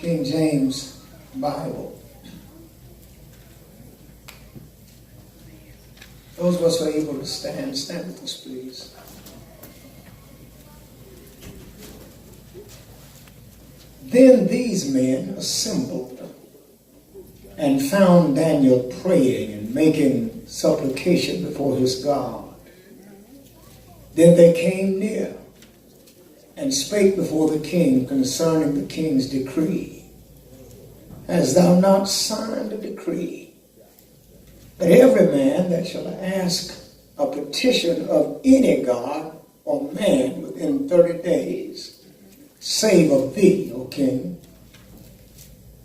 King James Bible. Those of us who are able to stand with us, please. Then these men assembled and found Daniel praying and making supplication before his God. Then they came near and spake before the king concerning the king's decree. Hast thou not signed a decree? But every man that shall ask a petition of any god or man within 30 days, save of thee, O king,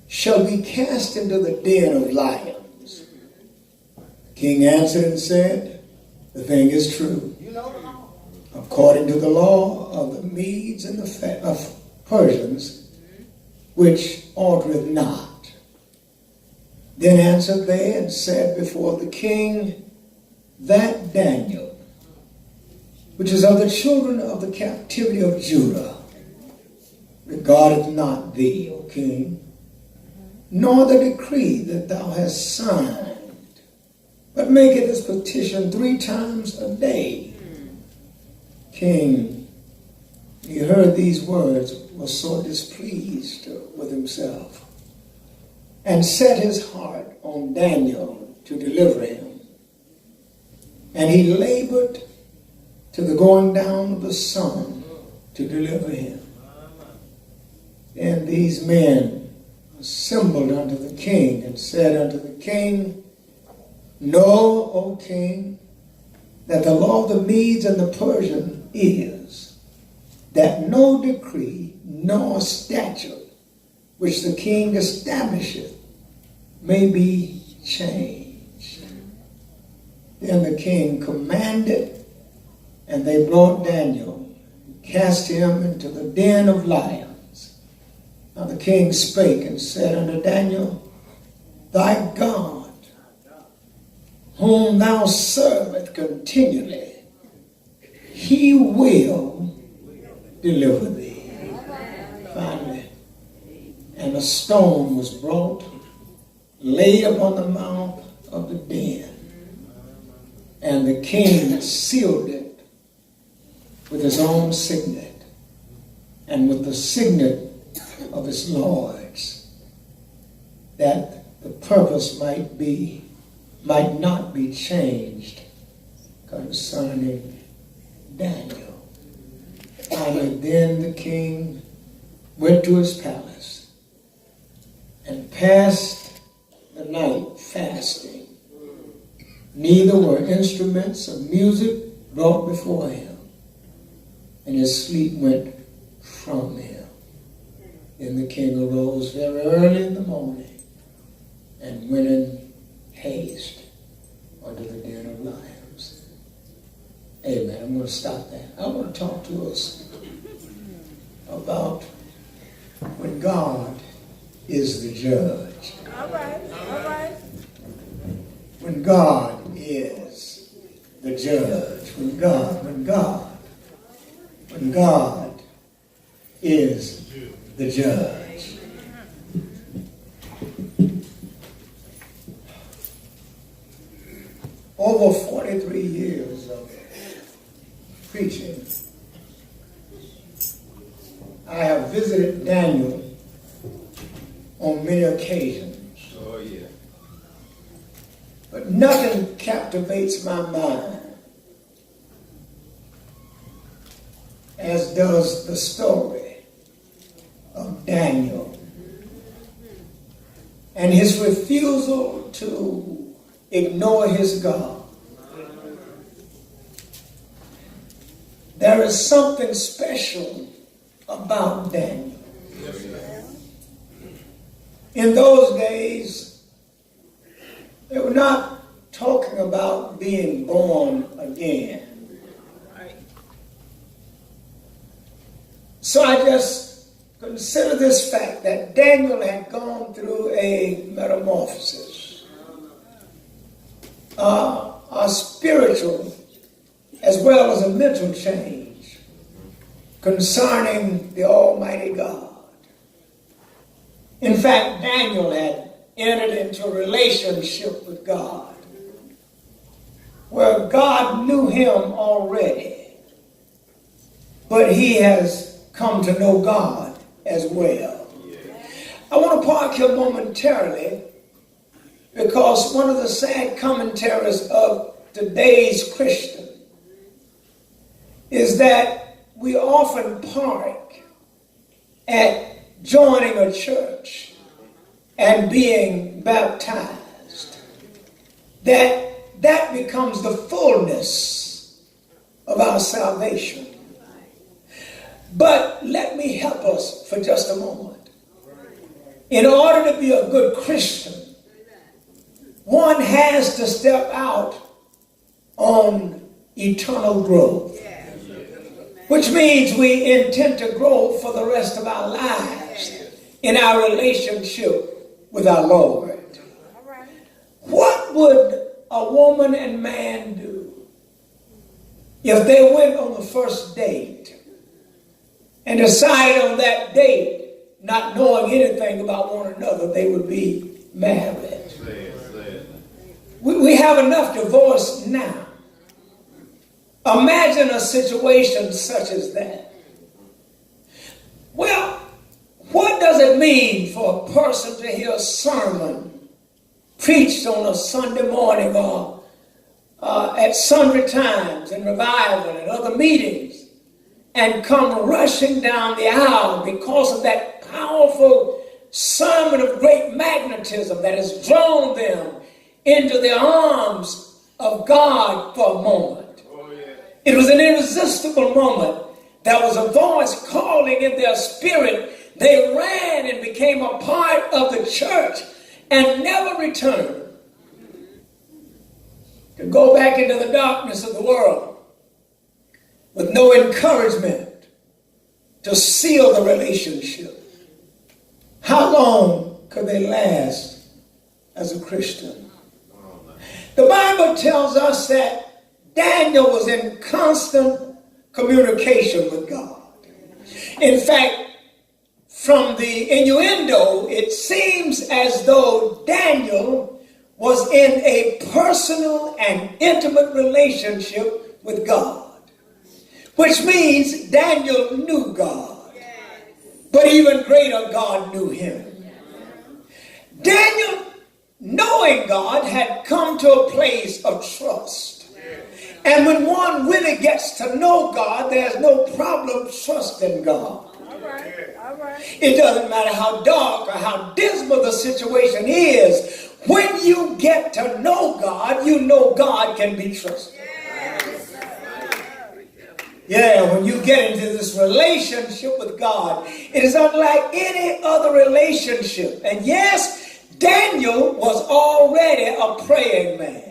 shall be cast into the den of lions. The king answered and said, the thing is true. According to the law of the Medes and of Persians, which altereth not. Then answered they and said before the king, that Daniel, which is of the children of the captivity of Judah, regardeth not thee, O king, nor the decree that thou hast signed, but maketh his petition 3 times a day. King, when he heard these words, was so displeased with himself, and set his heart on Daniel to deliver him. And he labored to the going down of the sun to deliver him. And these men assembled unto the king and said unto the king, know, O king, that the law of the Medes and the Persians is that no decree nor statute which the king established may be changed. Then the king commanded, and they brought Daniel, and cast him into the den of lions. Now the king spake and said unto Daniel, thy God, whom thou servest continually, he will deliver thee. Finally, and a stone was brought, laid upon the mouth of the den, and the king sealed it with his own signet and with the signet of his lords, that the purpose might not be changed concerning Daniel. Finally, then the king went to his palace and passed the night fasting. Neither were instruments of music brought before him, and his sleep went from him. Then the king arose very early in the morning and went in haste unto the den of lions. Amen. I'm going to stop there. I want to talk to us about when God is the judge. All right. When God is the judge. When God is the judge. Over 43 years of preaching, I have visited Daniel on many occasions. Oh, yeah. But nothing captivates my mind as does the story of Daniel and his refusal to ignore his God. There is something special about Daniel. In those days, they were not talking about being born again. So I just consider this fact that Daniel had gone through a metamorphosis, a spiritual as well as a mental change concerning the Almighty God. In fact, Daniel had entered into a relationship with God where God knew him already, but he has come to know God as well. I want to park here momentarily because one of the sad commentaries of today's Christian is that we often park at joining a church and being baptized. that becomes the fullness of our salvation. But let me help us for just a moment. In order to be a good Christian, one has to step out on eternal growth, which means we intend to grow for the rest of our lives in our relationship with our Lord. What would a woman and man do if they went on the first date and decided on that date, not knowing anything about one another, they would be married? We have enough divorce now. Imagine a situation such as that. Well, what does it mean for a person to hear a sermon preached on a Sunday morning or at sundry times in revival and other meetings and come rushing down the aisle because of that powerful sermon of great magnetism that has drawn them into the arms of God for a moment? It was an irresistible moment. There was a voice calling in their spirit. They ran and became a part of the church and never returned to go back into the darkness of the world with no encouragement to seal the relationship. How long could they last as a Christian? The Bible tells us that Daniel was in constant communication with God. In fact, from the innuendo, it seems as though Daniel was in a personal and intimate relationship with God, which means Daniel knew God, but even greater, God knew him. Daniel, knowing God, had come to a place of trust. And when one really gets to know God, there's no problem trusting God. All right. It doesn't matter how dark or how dismal the situation is. When you get to know God, you know God can be trusted. Yeah, when you get into this relationship with God, it is unlike any other relationship. And yes, Daniel was already a praying man.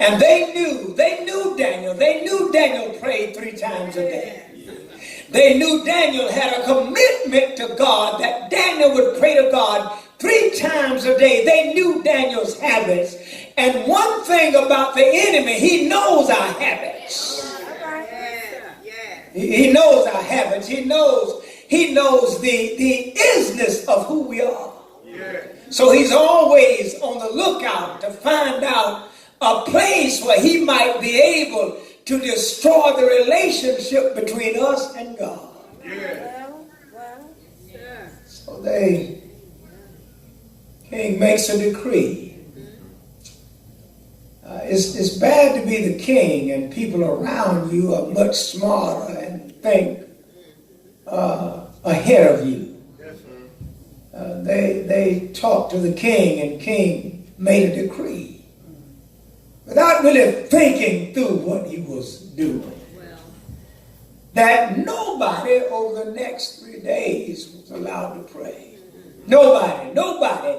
And they knew Daniel. They knew Daniel prayed 3 times a day. They knew Daniel had a commitment to God, that Daniel would pray to God 3 times a day. They knew Daniel's habits. And one thing about the enemy, he knows our habits. He knows our habits. He knows the isness of who we are. So he's always on the lookout to find out a place where he might be able to destroy the relationship between us and God. So the king makes a decree. It's bad to be the king and people around you are much smarter and think ahead of you. They talked to the king, and king made a decree without really thinking through what he was doing. That nobody over the next 3 days was allowed to pray. Nobody.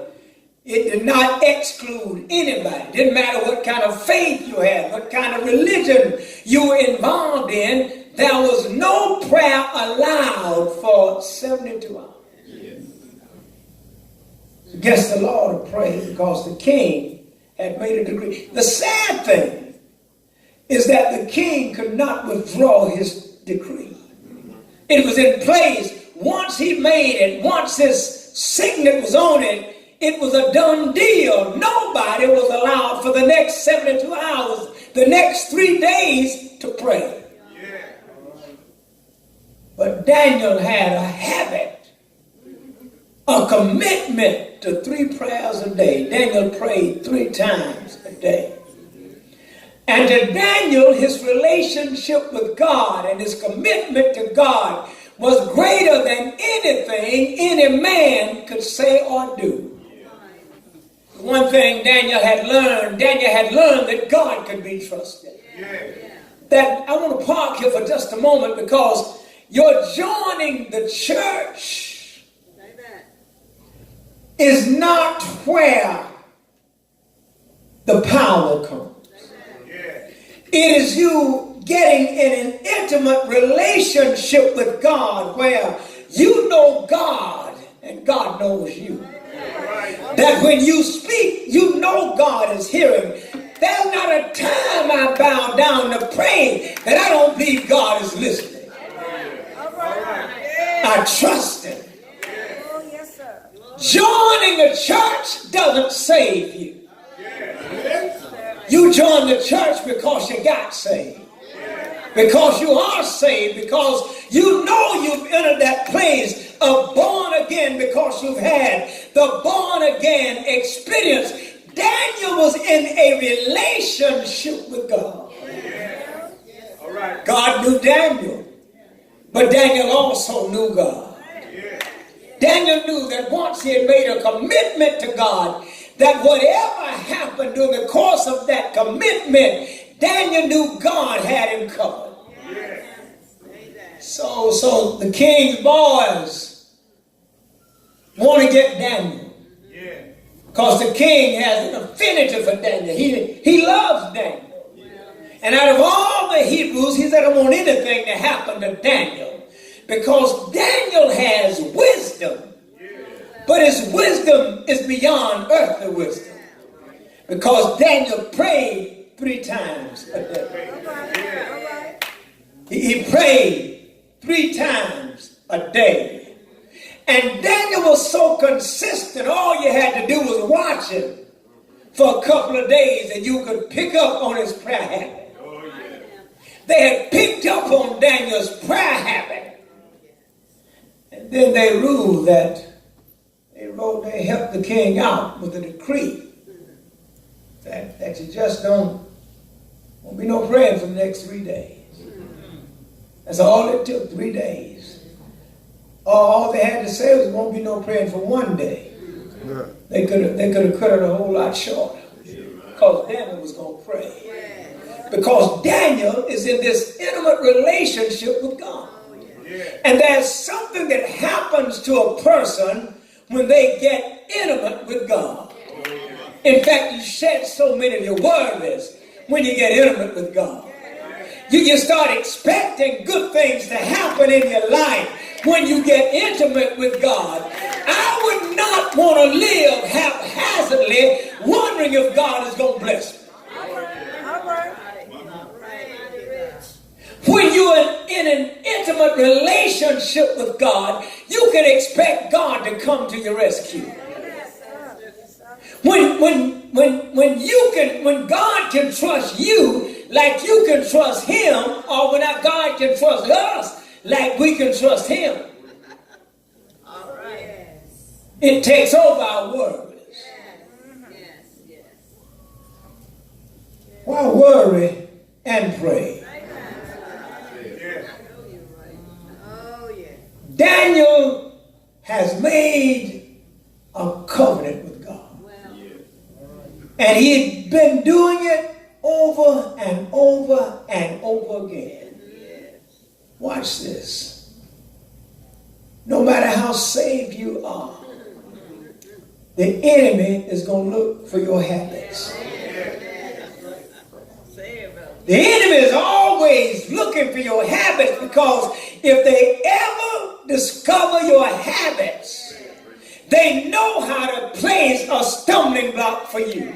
It did not exclude anybody. It didn't matter what kind of faith you had, what kind of religion you were involved in. There was no prayer allowed for 72 hours. Against the law to pray, because the king had made a decree. The sad thing is that the king could not withdraw his decree. It was in place. Once he made it, once his signet was on it, it was a done deal. Nobody was allowed for the next 72 hours, the next 3 days to pray. But Daniel had a habit, a commitment to 3 prayers a day. Daniel prayed 3 times a day. And to Daniel, his relationship with God and his commitment to God was greater than anything any man could say or do. one thing Daniel had learned that God could be trusted. That I want to park here for just a moment, because you're joining the church is not where the power comes. It is you getting in an intimate relationship with God where you know God and God knows you. That when you speak, you know God is hearing. There's not a time I bow down to pray that I don't believe God is listening. I trust Him. Joining the church doesn't save you. You join the church because you got saved. Because you are saved. Because you know you've entered that place of born again, because you've had the born again experience. Daniel was in a relationship with God. God knew Daniel, but Daniel also knew God. Daniel knew that once he had made a commitment to God, that whatever happened during the course of that commitment, Daniel knew God had him covered. So the king's boys want to get Daniel. Because the king has an affinity for Daniel. He loves Daniel. And out of all the Hebrews, he said, I don't want anything to happen to Daniel. Because Daniel has wisdom. But his wisdom is beyond earthly wisdom. Because Daniel prayed 3 times a day. He prayed 3 times a day. And Daniel was so consistent, all you had to do was watch him for a couple of days and you could pick up on his prayer habit. They had picked up on Daniel's prayer habit. And then they ruled that they helped the king out with a decree that you just won't be no praying for the next 3 days. That's all it took, 3 days. All they had to say was, won't be no praying for 1 day. They could have cut it a whole lot shorter, because Daniel was going to pray. Because Daniel is in this intimate relationship with God. And there's something that happens to a person when they get intimate with God. In fact, you shed so many of your worries when you get intimate with God. You start expecting good things to happen in your life when you get intimate with God. I would not want to live haphazardly wondering if God is going to bless me. When you're in an intimate relationship with God, you can expect God to come to your rescue. When God can trust you like you can trust Him, or when God can trust us like we can trust Him, it takes over our worries. Why worry and pray? Daniel has made a covenant with God. And he'd been doing it over and over and over again. Watch this. No matter how saved you are, the enemy is going to look for your habits. The enemy is always looking for your habits, because if they ever discover your habits, they know how to place a stumbling block for you.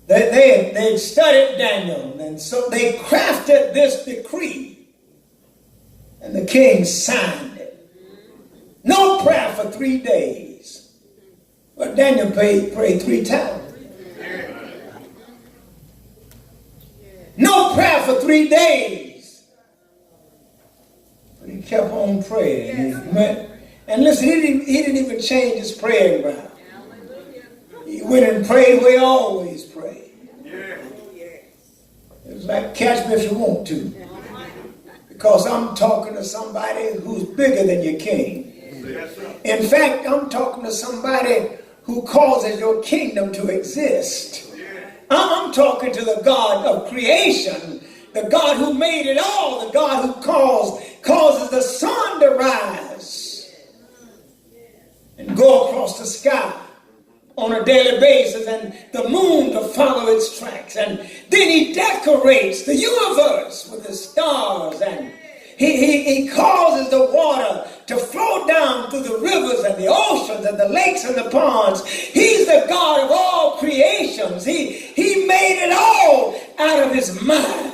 They studied Daniel, and so they crafted this decree, and the king signed it. No prayer for 3 days. But Daniel prayed 3 times. No prayer for 3 days. But he kept on praying. And listen, he didn't even change his praying ground. He went and prayed where he always prayed. It was like, catch me if you want to. Because I'm talking to somebody who's bigger than your king. In fact, I'm talking to somebody who causes your kingdom to exist. I'm talking to the God of creation, the God who made it all, the God who causes the sun to rise and go across the sky on a daily basis, and the moon to follow its tracks. And then he decorates the universe with the stars, and he causes the water to flow down through the rivers and the oceans and the lakes and the ponds. He's the God of all creations. He made it all out of his mind.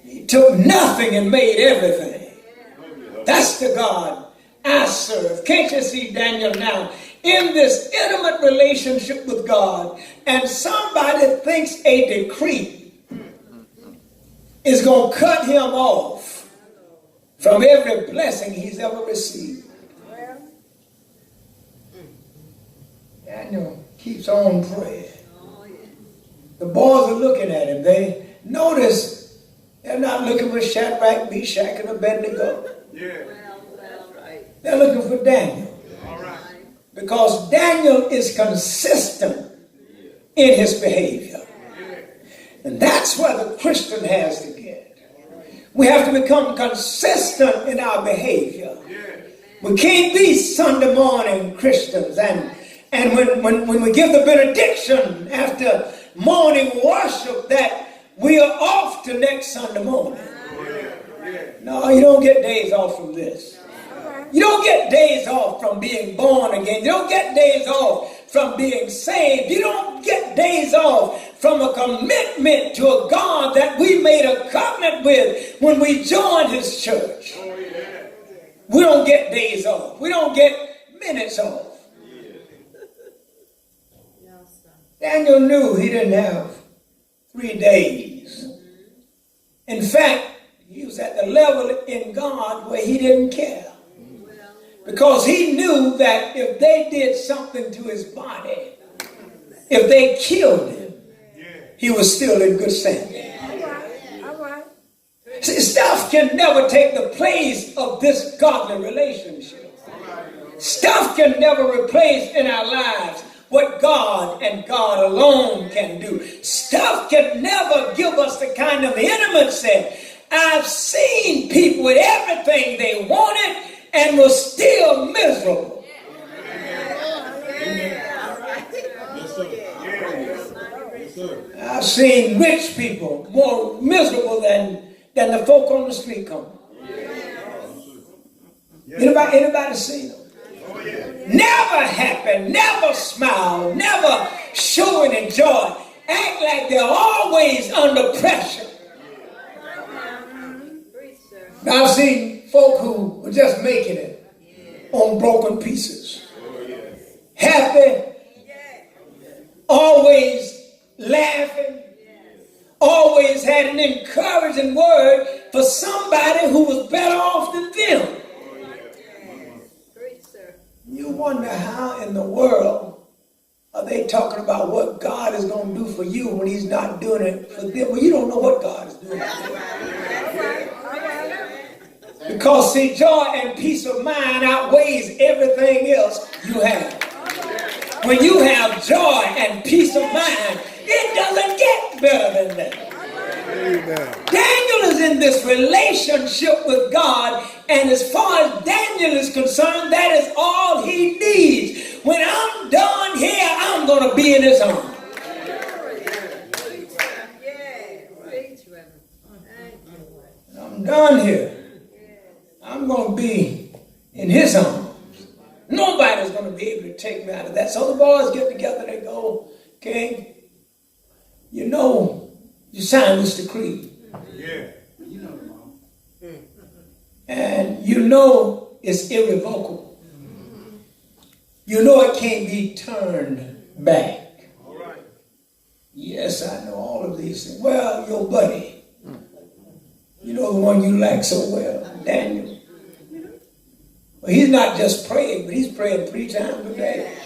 He took nothing and made everything. That's the God I serve. Can't you see Daniel now in this intimate relationship with God, and somebody thinks a decree is going to cut him off from every blessing he's ever received. Daniel keeps on praying. The boys are looking at him. They notice they're not looking for Shadrach, Meshach, and Abednego. They're looking for Daniel. Because Daniel is consistent in his behavior. And that's where the Christian has to get. We have to become consistent in our behavior. We can't be Sunday morning Christians. And when we give the benediction after morning worship, that we are off to next Sunday morning. No, you don't get days off from this. You don't get days off from being born again. You don't get days off from being saved. You don't get days off from a commitment to a God that we made a covenant with when we joined his church. We don't get days off. We don't get minutes off. Daniel knew he didn't have 3 days. In fact, he was at the level in God where he didn't care. Because he knew that if they did something to his body, if they killed him, he was still in good standing. All right. See, stuff can never take the place of this godly relationship. Stuff can never replace in our lives what God and God alone can do. Stuff can never give us the kind of intimacy. I've seen people with everything they wanted and was still miserable. I've seen rich people more miserable than the folk on the street corner. Anybody seen them? Never happy, never smile, never showing joy. Act like they're always under pressure. Now, I've seen folk who were just making it on broken pieces. Happy, always laughing, always had an encouraging word for somebody who was better off than them. You wonder how in the world are they talking about what God is going to do for you when he's not doing it for them? Well, you don't know what God is doing for them. Because, see, joy and peace of mind outweighs everything else you have. When you have joy and peace of mind, it doesn't get better than that. Amen. Daniel is in this relationship with God, and as far as Daniel is concerned, that is all he needs. When I'm done here, I'm going to be in his arms. I'm done here. I'm going to be in his arms. Nobody's going to be able to take me out of that. So the boys get together, they go, King, you know, you signed this decree. Yeah. You know, Mom. And you know it's irrevocable. You know it can't be turned back. All right. Yes, I know all of these things. Well, your buddy, you know the one you like so well, Daniel. Well, he's not just praying, but he's praying 3 times a day.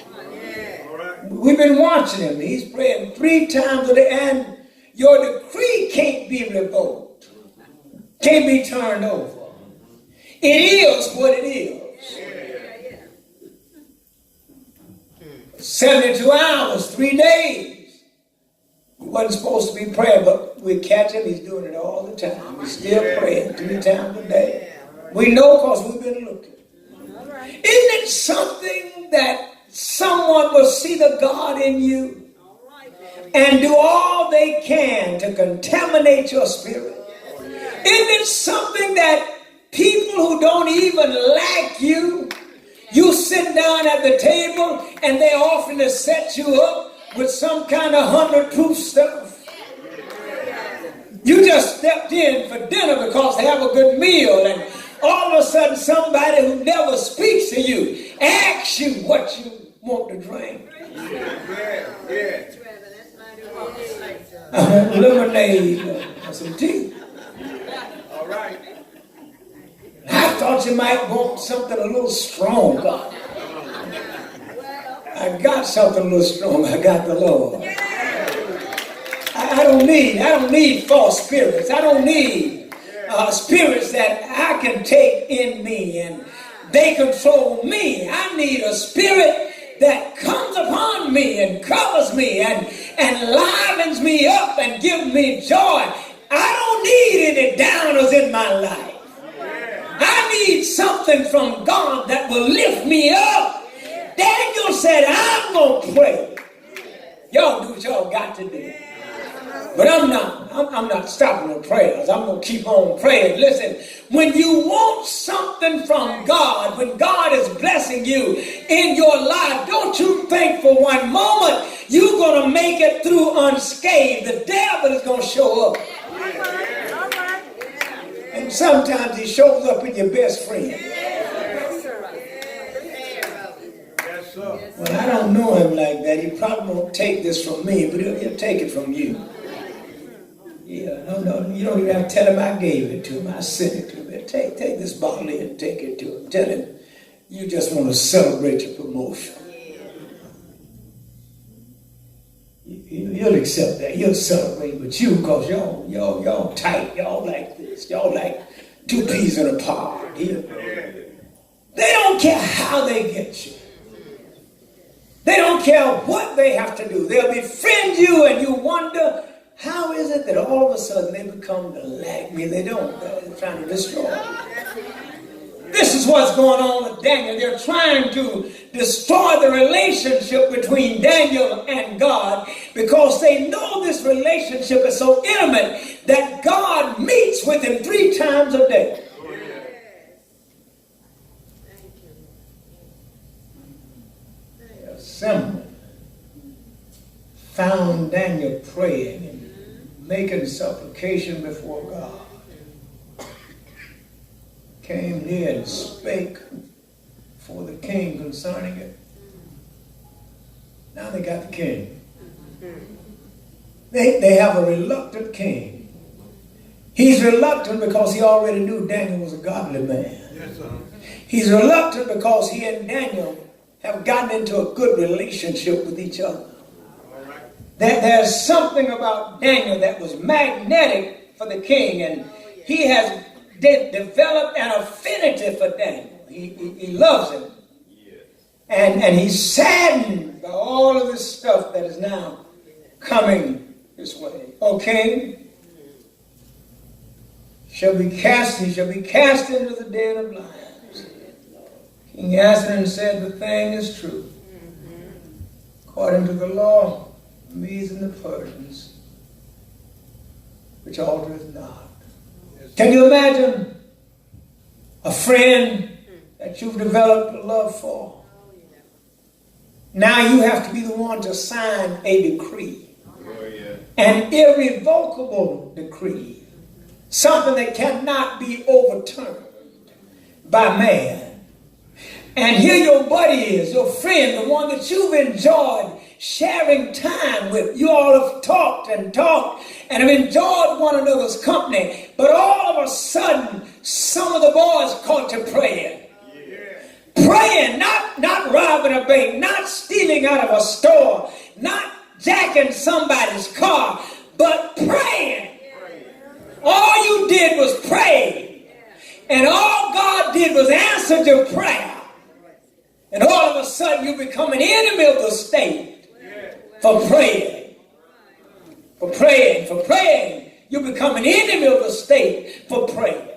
We've been watching him. He's praying 3 times a day, and your decree can't be revoked, can't be turned over. It is what it is. 72 hours, 3 days. He wasn't supposed to be praying, but we catch him. He's doing it all the time. He's still praying 3 times a day. We know because we've been looking. Isn't it something that someone will see the God in you and do all they can to contaminate your spirit? Isn't it something that people who don't even like you, you sit down at the table and they often to set you up with some kind of 100-proof stuff? You just stepped in for dinner because they have a good meal, and all of a sudden somebody who never speaks to you asks you what you want to drink. Lemonade or some tea. All right. I thought you might want something a little stronger. I got something a little strong. I got the Lord. I don't need false spirits. I don't need spirits that I can take in me and they control me. I need a spirit that comes upon me and covers me and livens me up and gives me joy. I don't need any downers in my life. I need something from God that will lift me up. Daniel said, I'm going to pray. Y'all do what y'all got to do. But I'm not stopping the prayers. I'm going to keep on praying. Listen, when you want something from God, when God is blessing you in your life, don't you think for one moment you're going to make it through unscathed. The devil is going to show up. And sometimes he shows up in your best friend. Well, I don't know him like that. He probably won't take this from me, but he'll take it from you. Yeah, no, you don't even have to tell him I gave it to him. I sent it to him. Take this bottle here and take it to him. Tell him you just want to celebrate your promotion. You'll accept that. You'll celebrate with you because y'all tight. Y'all like this. Y'all like 2 peas in a pod. They don't care how they get you. They don't care what they have to do. They'll befriend you and you wonder, how is it that all of a sudden they become to like me? They don't. They're trying to destroy me. This is what's going on with Daniel. They're trying to destroy the relationship between Daniel and God because they know this relationship is so intimate that God meets with him 3 times a day. They assembled, found Daniel praying and making supplication before God. Came near and spake for the king concerning it. Now they got the king. They have a reluctant king. He's reluctant because he already knew Daniel was a godly man. Yes, sir. He's reluctant because he and Daniel have gotten into a good relationship with each other. Right. There's something about Daniel that was magnetic for the king, and he has developed an affinity for Daniel. He loves him. Yes. And he's saddened by all of this stuff that is now coming this way. Okay? He shall be cast into the den of lions. King answered and said, the thing is true. According to the law, the Medes and the Persians, which altereth not. Can you imagine a friend that you've developed a love for? Now you have to be the one to sign a decree. An irrevocable decree. Something that cannot be overturned by man. And here your buddy is, your friend, the one that you've enjoyed sharing time with. You all have talked and have enjoyed one another's company. But all of a sudden, some of the boys caught you praying. Yeah. Praying, not robbing a bank, not stealing out of a store, not jacking somebody's car, but praying. All you did was pray. And all God did was answer your prayer. And all of a sudden you become an enemy of the state for praying. For praying, for praying. You become an enemy of the state for praying.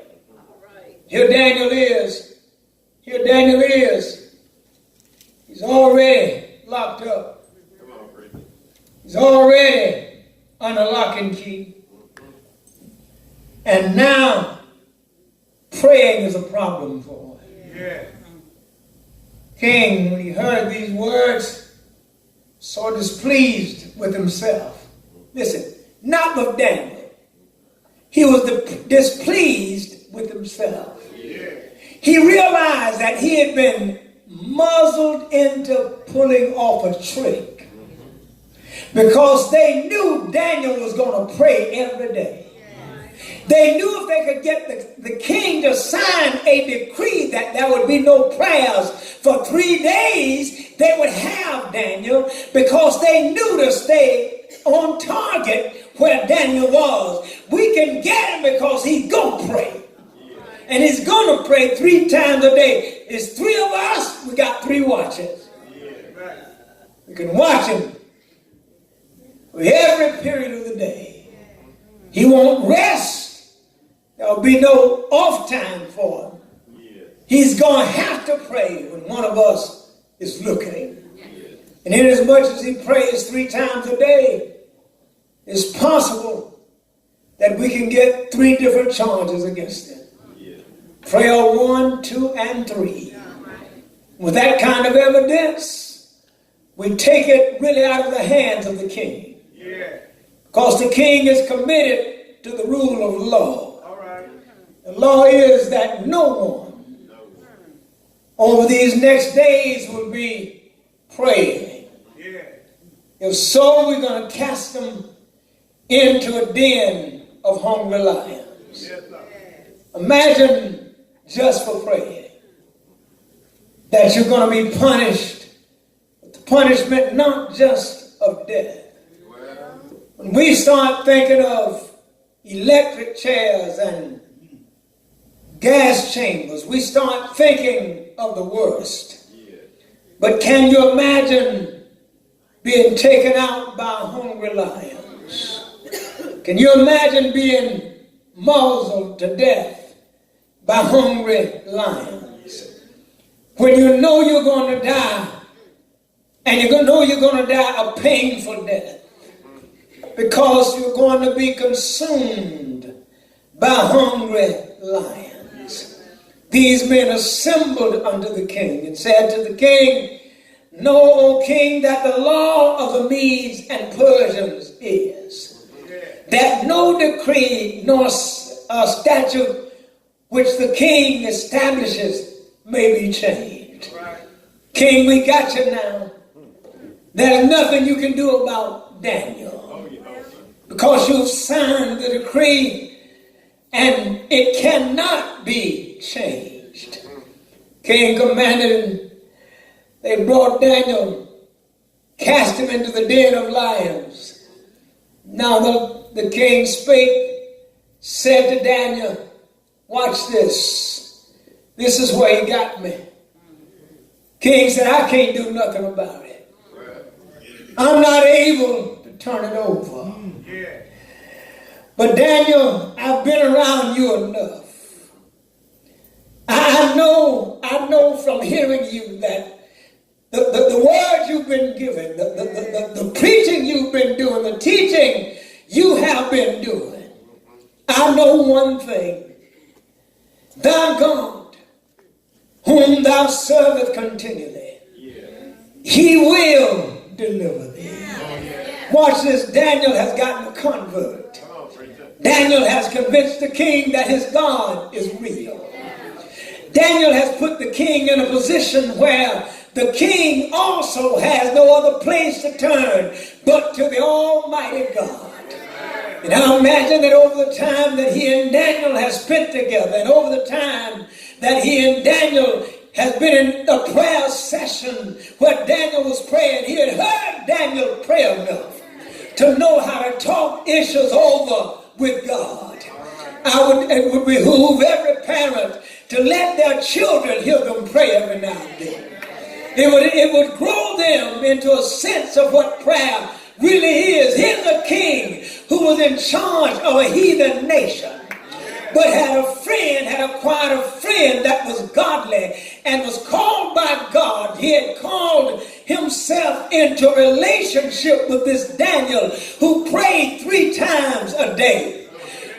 Here Daniel is. Here Daniel is. He's already locked up. He's already under lock and key. And now praying is a problem for him. Yeah. King, when he heard these words, so displeased with himself. Listen, not with Daniel. He was displeased with himself. Yeah. He realized that he had been muzzled into pulling off a trick because they knew Daniel was going to pray every day. They knew if they could get the king to sign a decree that there would be no prayers for 3 days, they would have Daniel, because they knew to stay on target where Daniel was. We can get him because he's going to pray. And he's going to pray 3 times a day. It's 3 of us, we got 3 watches. We can watch him for every period of the day. He won't rest. There'll be no off time for him. Yeah. He's going to have to pray when one of us is looking. Yeah. And inasmuch as he prays 3 times a day, it's possible that we can get 3 different charges against him. Yeah. Prayer 1, 2, and 3. Yeah. With that kind of evidence, we take it really out of the hands of the king. Yeah. Because the king is committed to the rule of law. The law is that no one over these next days will be praying. Yeah. If so, we're going to cast them into a den of hungry lions. Yes, imagine just for praying that you're going to be punished with the punishment not just of death. When we start thinking of electric chairs and gas chambers, we start thinking of the worst. Yeah. But can you imagine being taken out by hungry lions? Can you imagine being muzzled to death by hungry lions? When you know you're going to die, and you know you're going to die a painful death, because you're going to be consumed by hungry lions. These men assembled unto the king and said to the king, "Know, O king, that the law of the Medes and Persians is that no decree nor statute which the king establishes may be changed." Right. King, we got you now. There's nothing you can do about Daniel, because you've signed the decree and it cannot be changed. King commanded, and they brought Daniel, cast him into the den of lions. Now the king spake, said to Daniel, "Watch this. This is where he got me." King said, "I can't do nothing about it. I'm not able to turn it over. But Daniel, I've been around you enough. I know from hearing you that the words you've been given, the preaching you've been doing, the teaching you have been doing. I know one thing. Thy God, whom thou servest continually, he will deliver thee." Watch this. Daniel has gotten a convert. Daniel has convinced the king that his God is real. Daniel has put the king in a position where the king also has no other place to turn but to the Almighty God. And I imagine that over the time that he and Daniel have spent together, and over the time that he and Daniel has been in a prayer session where Daniel was praying, he had heard Daniel pray enough to know how to talk issues over with God. It would behoove every parent to let their children hear them pray every now and then. It would grow them into a sense of what prayer really is. Here's a king who was in charge of a heathen nation, but had acquired a friend that was godly and was called by God. He had called himself into a relationship with this Daniel who prayed 3 times a day.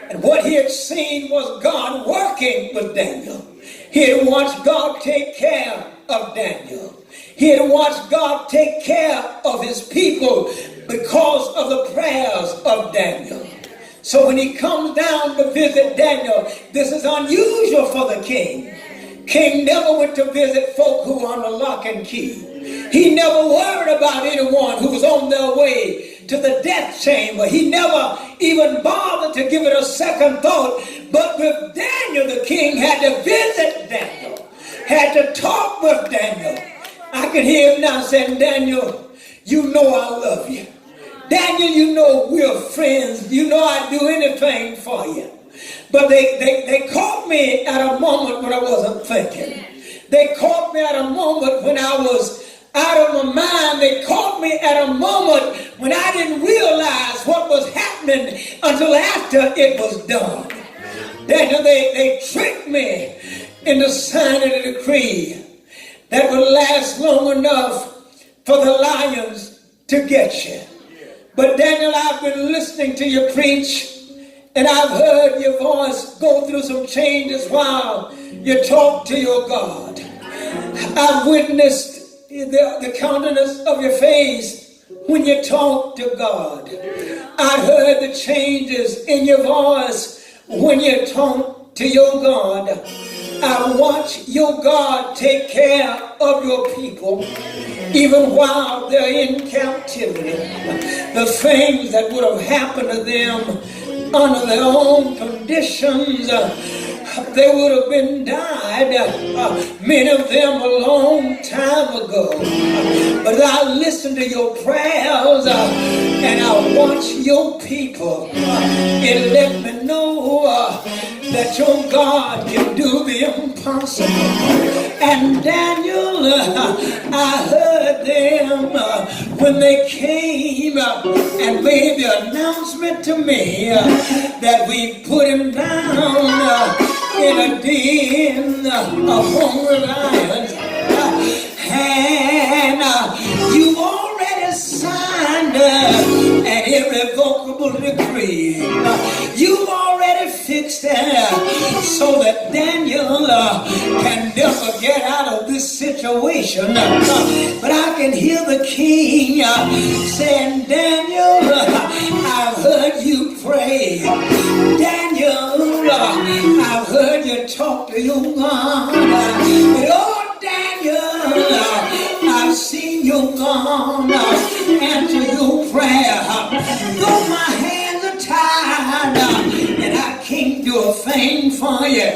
And what he had seen was God working with Daniel. He had watched God take care of Daniel. He had watched God take care of his people because of the prayers of Daniel. So when he comes down to visit Daniel, this is unusual for the king. King never went to visit folk who were on the lock and key. He never worried about anyone who was on their way to the death chamber. He never even bothered to give it a second thought. But with Daniel, the king had to visit Daniel, had to talk with Daniel. I can hear him now saying, Daniel, you know I love you. Daniel, you know we're friends. You know I'd do anything for you. But they caught me at a moment when I wasn't thinking. They caught me at a moment when I was out of my mind. They caught me at a moment when I didn't realize what was happening until after it was done. Daniel, they tricked me into signing a decree that would last long enough for the lions to get you. But Daniel, I've been listening to you preach, and I've heard your voice go through some changes while you talk to your God. I've witnessed the countenance of your face when you talk to God. I heard the changes in your voice when you talk to your God. I watch your God take care of your people even while they're in captivity. The things that would have happened to them under their own conditions, they would have been died, many of them a long time ago. But I listen to your prayers and I watch your people. It let me know that your God can do the impossible. And Daniel, I heard them when they came and made the announcement to me that we put him down in a den of hungry lions. And you've already signed an irrevocable decree. You've already fixed it so that Daniel can never get out of this situation. But I can hear the king saying, Daniel, I've heard you pray. Daniel, I've heard you talk to your God. Oh, Daniel, I've seen your God answer your prayer. Though my hands are tied and I can't do a thing for you,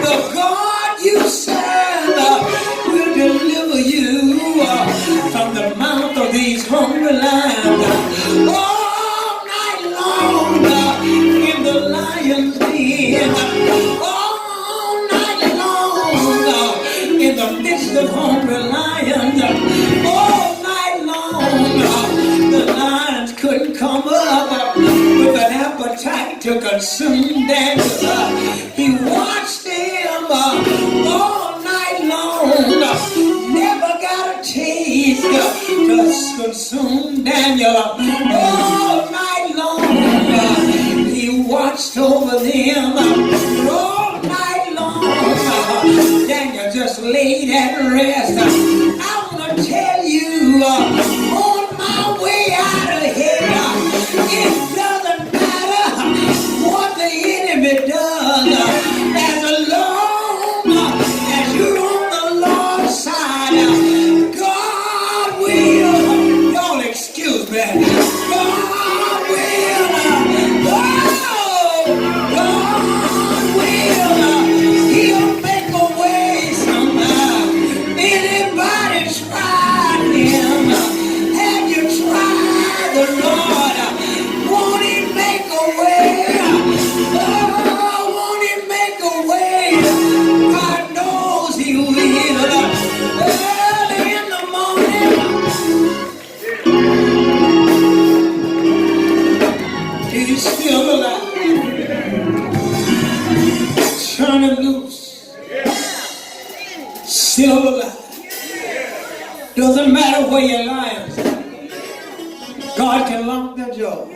the God you serve will deliver you from the mouth of these hungry lions. All night long in the lion's den. All night long in the midst of hungry lions. All night long the lions couldn't come up with an appetite to consume Daniel. He watched them all night long. Never got a taste to consume Daniel. All night long he watched over them. All night long Daniel just laid at rest. I want to tell you, on my way out of here, it doesn't matter what the enemy does, as long as you're on the Lord's side, God will, don't excuse me, God will, God will, he'll make a way somehow. Anybody matter where your lions are, God can lock their jaws.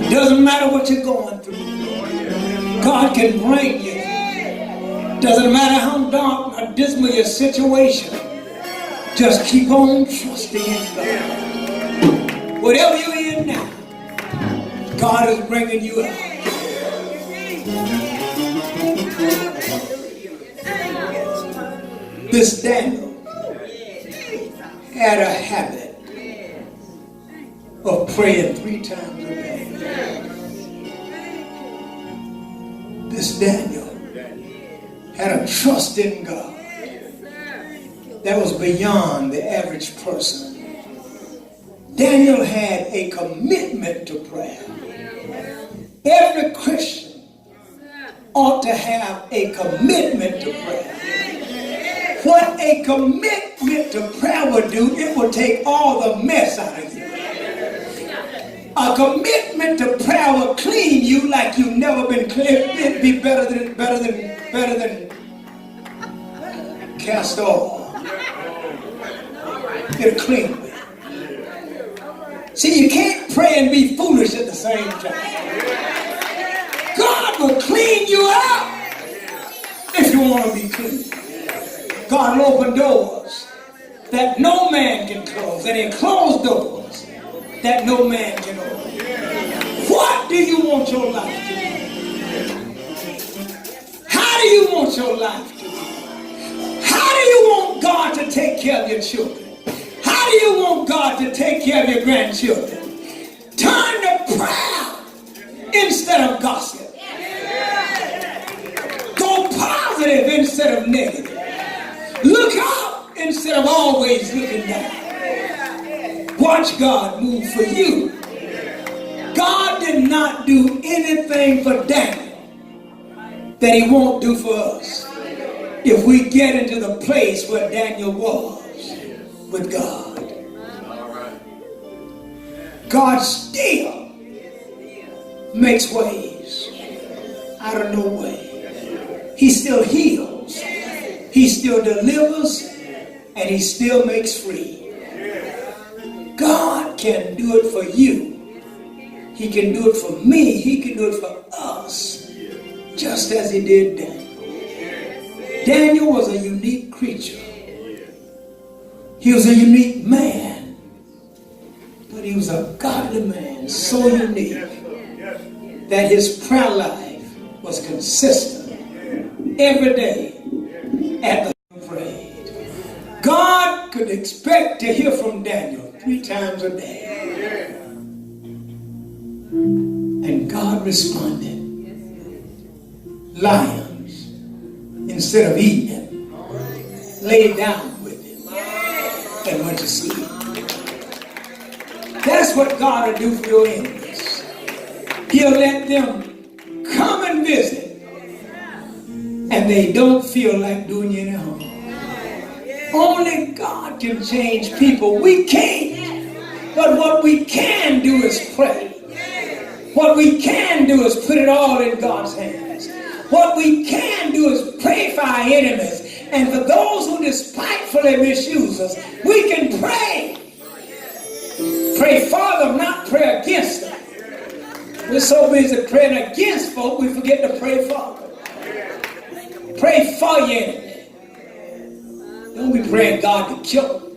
Doesn't matter what you're going through, God can bring you. Doesn't matter how dark or dismal your situation, just keep on trusting in God. Whatever you're in now, God is bringing you out. This Daniel had a habit of praying 3 times a day. This Daniel had a trust in God that was beyond the average person. Daniel had a commitment to prayer. Every Christian ought to have a commitment to prayer. What a commitment to prayer would do, it would take all the mess out of you. A commitment to prayer will clean you like you've never been clean. It'd be better than cast off. It'll clean you. See, you can't pray and be foolish at the same time. God will clean you out if you want to be clean. God will open doors that no man can close, and He'll close doors that no man can open. What do you want your life to be? How do you want your life to be? How do you want God to take care of your children? How do you want God to take care of your grandchildren? Turn to prayer instead of gossip. Go positive instead of negative. Look up instead of always looking down. Watch God move for you. God did not do anything for Daniel that He won't do for us if we get into the place where Daniel was with God. God still makes ways out of no way. He still heals. He still delivers, and He still makes free. God can do it for you. He can do it for me. He can do it for us, just as He did Daniel. Daniel was a unique creature. He was a unique man, but he was a godly man, so unique that his prayer life was consistent every day at the prayed. God could expect to hear from Daniel 3 times a day. And God responded. Lions, instead of eating him, laid down with him and went to sleep. That's what God will do for your enemies. He'll let them come and visit, and they don't feel like doing you any harm. Only God can change people. We can't. But what we can do is pray. What we can do is put it all in God's hands. What we can do is pray for our enemies. And for those who despitefully misuse us, we can pray. Pray for them, not pray against them. We're so busy praying against folk, we forget to pray for them. Pray for your enemy. Don't be praying God to kill them.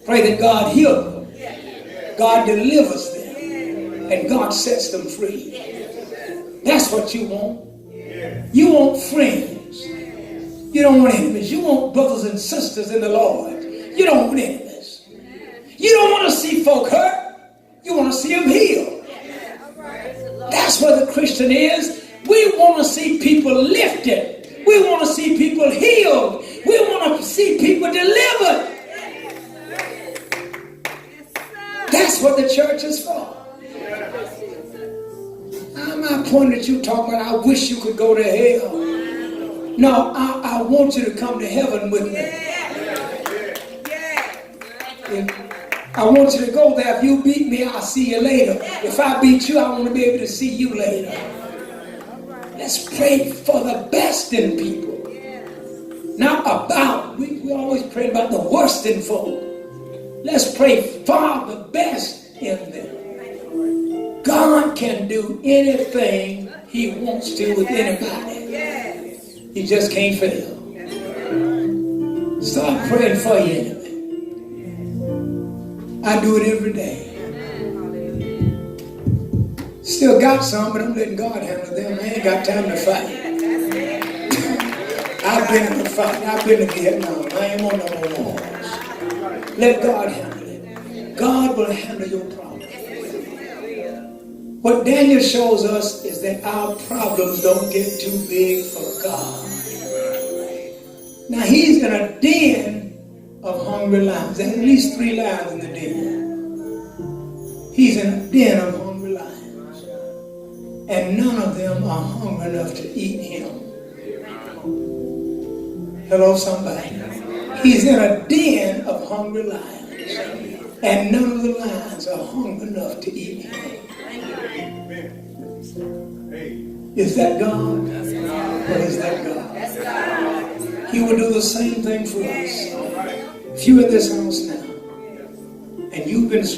Pray that God heals them. God delivers them. And God sets them free. That's what you want. You want friends. You don't want enemies. You want brothers and sisters in the Lord. You don't want enemies. You don't want to see folk hurt. You want to see them healed. That's what the Christian is. We want to see people lifted. We want to see people healed. We want to see people delivered. That's what the church is for. I'm not pointing at you talking about, I wish you could go to hell. No, I want you to come to heaven with me. I want you to go there. If you beat me, I'll see you later. If I beat you, I want to be able to see you later. Let's pray for the best in people. Not about. We always pray about the worst in folk. Let's pray for the best in them. God can do anything he wants to with anybody. He just can't fail. Start praying for your enemy. I do it every day. Still got some, but I'm letting God handle them. I ain't got time to fight. I've been in the fight. I've been in Vietnam. I ain't on no more wars. Let God handle it. God will handle your problem. What Daniel shows us is that our problems don't get too big for God. Now he's in a den of hungry lions. There's at least 3 lions in the den. He's in a den of hungry lions. And none of them are hungry enough to eat him. Hello, somebody. He's in a den of hungry lions. And none of the lions are hungry enough to eat him. Is that God? Or is that God? He will do the same thing for us. If you're in this house now, and you've been